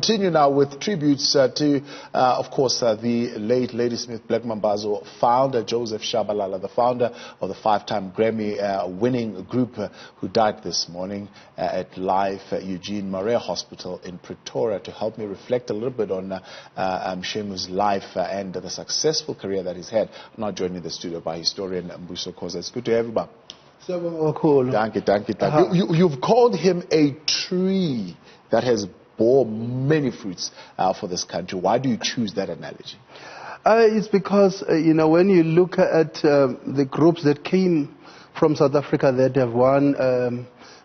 continue now with tributes to, of course, the late Ladysmith Black Mambazo founder, Joseph Shabalala, the founder of the 5-time Grammy-winning group who died this morning at Life Eugene Marais Hospital in Pretoria. To help me reflect a little bit on Shemu's life and the successful career that he's had, I'm now joined in the studio by historian Mbuso Khoza. It's good to have you back. Thank you. You've called him a tree that has bore many fruits for this country. Why do you choose that analogy? It's because, when you look at the groups that came from South Africa that have won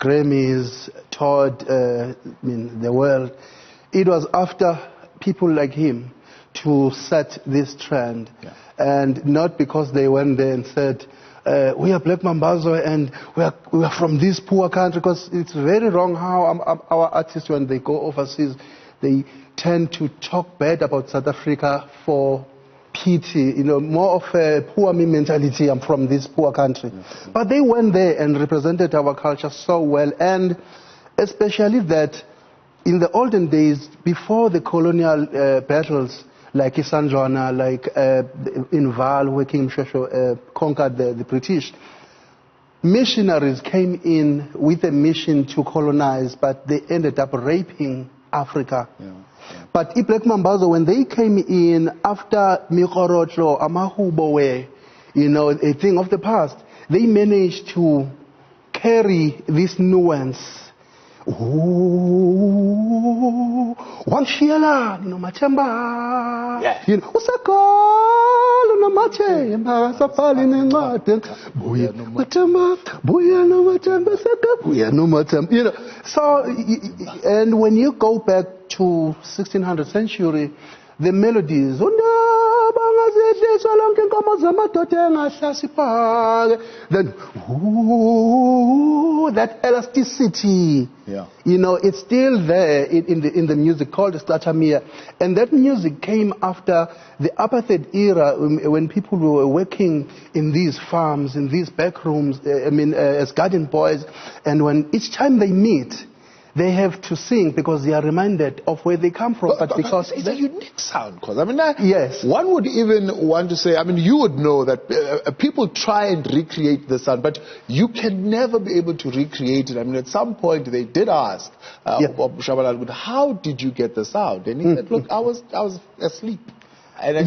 Grammys, toured the world, it was after people like him to set this trend. Yeah. And not because they went there and said, we are Black Mambazo and we are from this poor country, because it's very wrong how our artists, when they go overseas, they tend to talk bad about South Africa for pity, more of a poor me mentality. I'm from this poor country. Mm-hmm. But they went there and represented our culture so well, and especially that in the olden days, before the colonial battles, like Isanjwana, like in Val, where King Mshosho conquered the British. Missionaries came in with a mission to colonize, but they ended up raping Africa. Yeah. But Black Mambazo, when they came in after Mikorotlo, Amahubo, a thing of the past, they managed to carry this nuance. Ooh, one Sheila, Machamba. Usakalo no Machamba, Sapali no Buya no Machamba, Buya no Machamba, Saka, Buya no Machamba. So, and when you go back to 1600th century, the melodies, then, ooh, that elasticity, it's still there in the music called Slatamia. And that music came after the apartheid era, when people were working in these farms, in these back rooms, as garden boys, and when each time they meet, they have to sing because they are reminded of where they come from. But because it's a unique sound, because yes, one would even want to say, you would know that people try and recreate the sound, but you can never be able to recreate it. At some point they did ask Shabalala, how did you get the sound? And he said, look, I was asleep. And I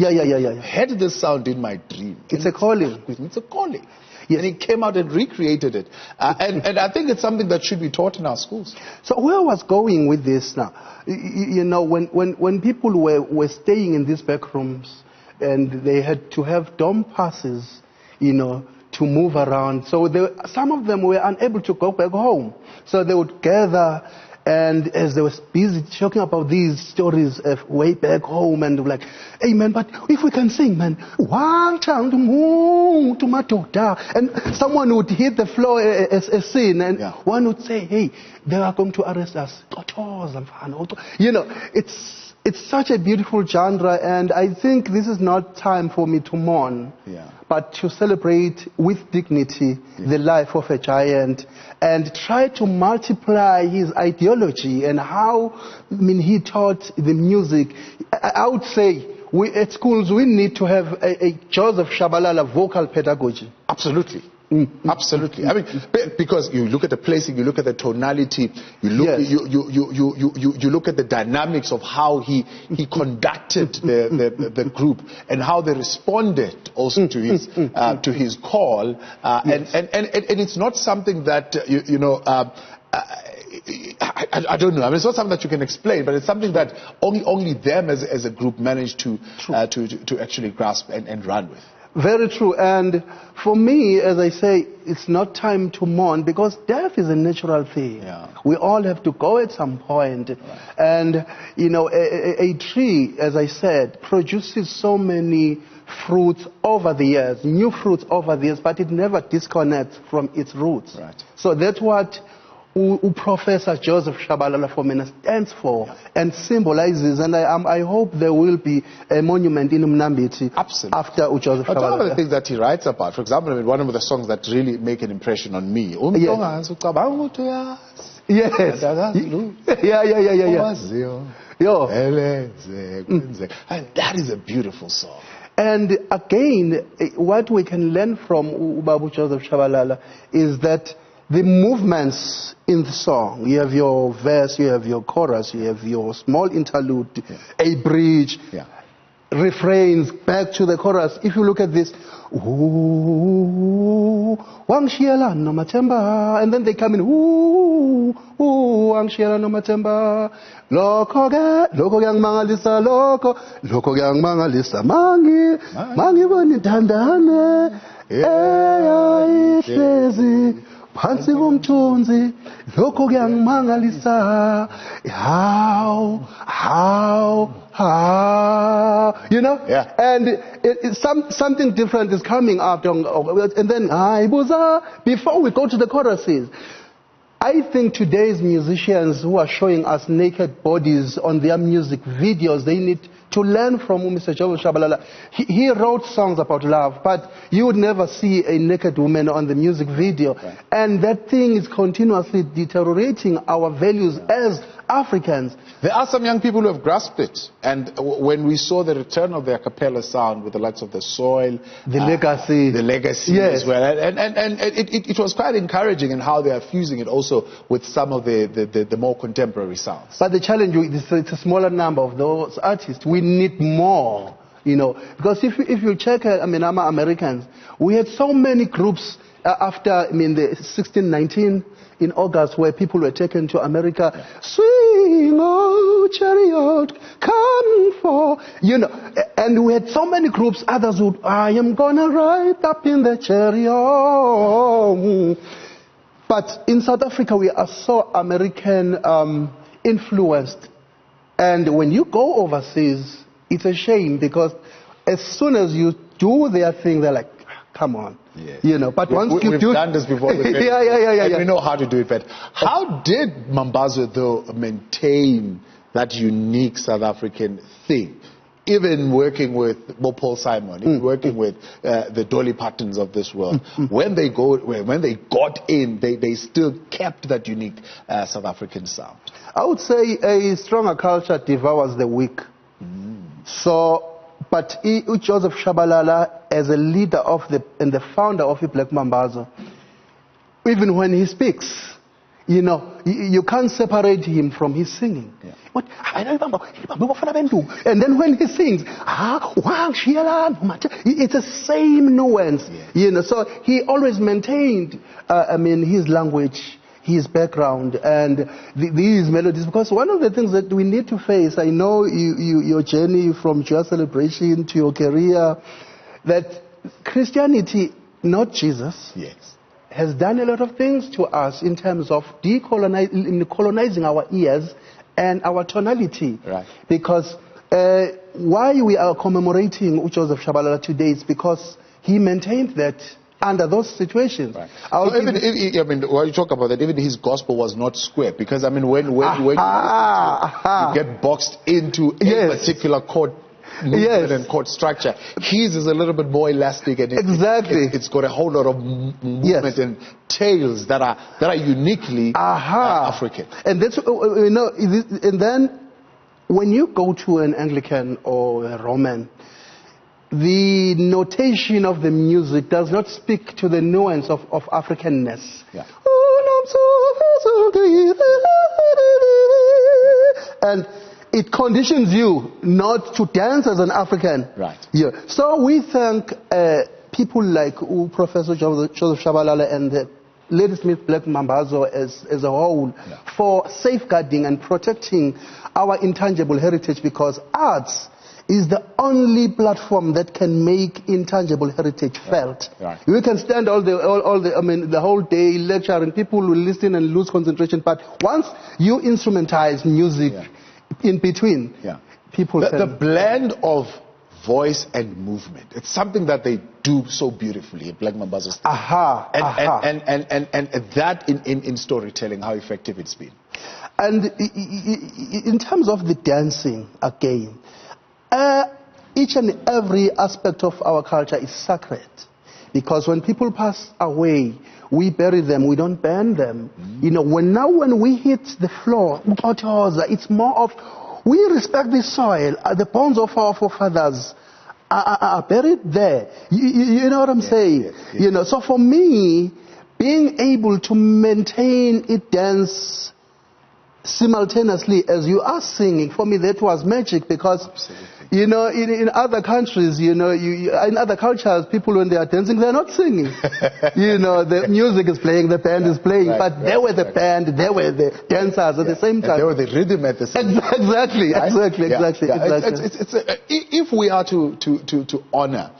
had this sound in my dream. It's a calling. It's a calling. Yes. And he came out and recreated it. And I think it's something that should be taught in our schools. So where I was going with this now, when people were staying in these back rooms and they had to have dorm passes, to move around. So some of them were unable to go back home. So they would gather, and as they were busy talking about these stories of way back home, and like, hey man, but if we can sing, man, one time to move to my daughter, and someone would hit the floor as a scene, and one would say, hey, they are going to arrest us. It's such a beautiful genre, and I think this is not time for me to mourn, but to celebrate with dignity the life of a giant, and try to multiply his ideology and how he taught the music. I would say at schools we need to have a Joseph Shabalala vocal pedagogy. Absolutely. Absolutely. Because you look at the placing, you look at the tonality, you look at the dynamics of how he conducted the group and how they responded also to his call. And it's not something that I don't know. It's not something that you can explain, but it's something that only them as a group managed to actually grasp and run with. Very true. And for me, as I say, it's not time to mourn, because death is a natural thing. We all have to go at some point. Right. And, a tree, as I said, produces so many fruits over the years, new fruits over the years, but it never disconnects from its roots. Right. So that's what Professor Joseph Shabalala for me stands for and symbolizes, and I hope there will be a monument in Mnambiti after Joseph Shabalala. One of the things that he writes about, for example, one of the songs that really make an impression on me. Yes. Yo. And that is a beautiful song. And again, what we can learn from Ubabu Joseph Shabalala is that the movements in the song, you have your verse, you have your chorus, you have your small interlude, a bridge, refrains, back to the chorus. If you look at this, ooh, Wangshiela no Matemba, and then they come in, ooh, Wangshiela no Matemba, loko gang mangalisa, loko gang mangalisa, mangi boni dandane, ihlezi, phansi komthunzi, loko gang mangalisa, how, you know? Yeah. And something different is coming after, and then, before we go to the choruses, I think today's musicians who are showing us naked bodies on their music videos, they need to learn from Mr. Joseph Shabalala. He wrote songs about love, but you would never see a naked woman on the music video. Right. And that thing is continuously deteriorating our values as Africans. There are some young people who have grasped it. And when we saw the return of the a cappella sound with the likes of The Soil, The legacy. The legacy Yes. as well. And it was quite encouraging in how they are fusing it also with some of the more contemporary sounds. But the challenge is it's a smaller number of those artists. We need more, you know. Because if you check, I'm Americans, we had so many groups after, the 1619 in August, where people were taken to America. Swing, oh chariot, come for, you know. And we had so many groups, others would, I am gonna ride up in the chariot. But in South Africa, we are so American influenced. And when you go overseas, it's a shame, because as soon as you do their thing, they're like, come on. Yes. You know, but once we've done this before. yeah. We know how to do it better. How did Mambazo, though, maintain that unique South African thing? Even working with Paul Simon, working with the Dolly Partons of this world, when they got in, they still kept that unique South African sound. I would say a stronger culture devours the weak. So, but Joseph Shabalala, as a leader and the founder of the Black Mambazo, even when he speaks, you know, you can't separate him from his singing. Yeah. What? And then when he sings, it's the same nuance. Yes. You know, so he always maintained, his language, his background, and these melodies. Because one of the things that we need to face, I know your journey from your celebration to your career, that Christianity, not Jesus, Yes. has done a lot of things to us in terms of colonizing our ears and our tonality. Right. Because why we are commemorating Joseph Shabalala today is because he maintained that under those situations. Right. So when you talk about that, even his gospel was not square, because when you get boxed into a particular chord movement and chord structure, his is a little bit more elastic, and it's got a whole lot of movement and tales that are uniquely African. And that's and then when you go to an Anglican or a Roman, the notation of the music does not speak to the nuance of Africanness. Yeah. And it conditions you not to dance as an African. Right. Yeah. So we thank people like Professor Joseph Shabalala and the Ladysmith Black Mambazo as a whole for safeguarding and protecting our intangible heritage, because arts is the only platform that can make intangible heritage felt. Right. We can stand the whole day lecturing, people will listen and lose concentration, but once you instrumentize music in between, people the blend of voice and movement, it's something that they do so beautifully in Black Mambazo style. And that in storytelling, how effective it's been. And in terms of the dancing, again, each and every aspect of our culture is sacred, because when people pass away, we bury them, we don't burn them. You know, when we hit the floor, it's more of We respect the soil. The bones of our forefathers are buried there. You know what I'm saying? Yes. You know, so for me, being able to maintain it dance simultaneously as you are singing, for me that was magic, because Absolutely. you know, in other countries, you know, in other cultures, people when they are dancing, they're not singing. You know, the music is playing, the band is playing, but they were the band, they were the dancers at the same time. And they were the rhythm at the same time. Exactly. If we are to honor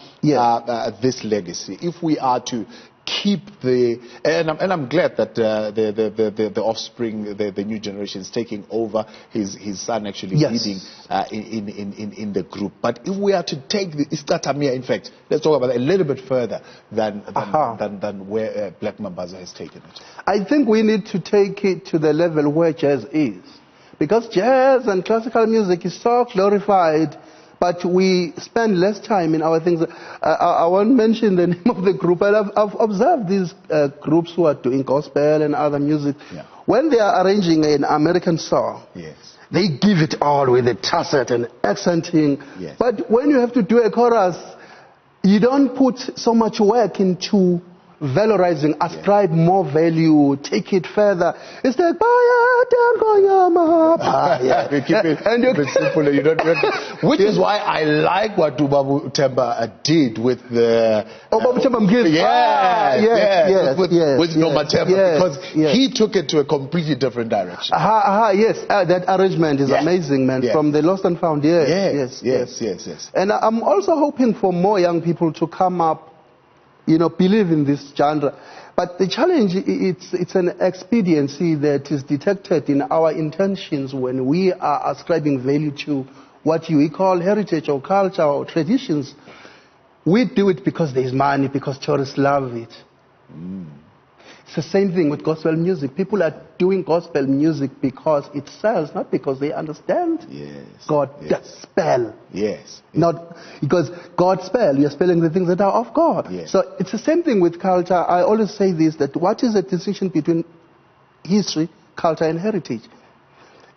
this legacy, if we are to keep and I'm glad that the offspring, the new generation is taking over, his son actually leading in the group. But if we are to take the Istatamia, in fact, let's talk about it a little bit further than where Black Mambazo has taken it. I think we need to take it to the level where jazz is, because jazz and classical music is so glorified, but we spend less time in our things. I won't mention the name of the group, but I've observed these groups who are doing gospel and other music. Yeah. When they are arranging an American song, they give it all with a tacit and accenting. Yes. But when you have to do a chorus, you don't put so much work into valorizing, ascribe more value, take it further. It's like, we keep it simple. You don't, which is why I like what Ubabu Temba did with the with Noma Temba, because he took it to a completely different direction. That arrangement is amazing, man. From the Lost and Found. Yes. And I'm also hoping for more young people to come up, you know, believe in this genre. But the challenge, it's an expediency that is detected in our intentions when we are ascribing value to what we call heritage or culture or traditions. We do it because there is money, because tourists love it. It's the same thing with gospel music. People are doing gospel music because it sells, not because they understand God's spell. Not because God's spell, you're spelling the things that are of God. So it's the same thing with culture. I always say this, that what is the distinction between history, culture, and heritage?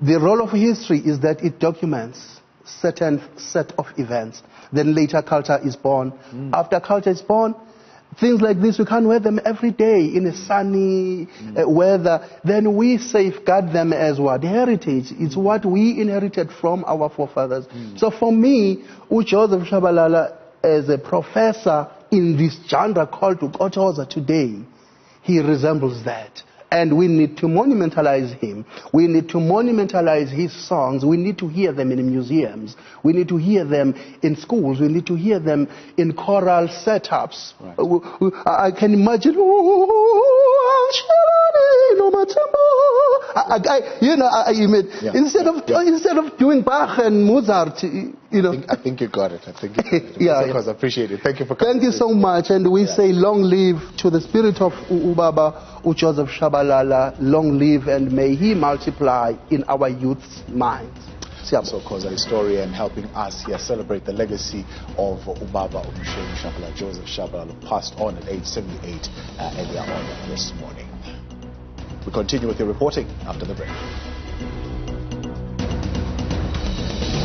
The role of history is that it documents certain set of events. Then later culture is born. After culture is born, things like this, we can't wear them every day in a sunny weather. Then we safeguard them as what? Heritage. It's what we inherited from our forefathers. So for me, Joseph Shabalala, as a professor in this genre called Khoza today, he resembles that. And we need to monumentalize him. We need to monumentalize his songs. We need to hear them in museums. We need to hear them in schools. We need to hear them in choral setups. I can imagine, instead of doing Bach and Mozart, you know. I think you got it. Because I appreciate it. Thank you for coming. Thank you so much. And we say long live to the spirit of Ubaba, Joseph Shabalala. Long live, and may he multiply in our youth's minds. Mbuso Khoza, historian, helping us here celebrate the legacy of Ubaba Mbuso Shabalala, Joseph Shabalala, passed on at age 78 earlier on this morning. We continue with the reporting after the break.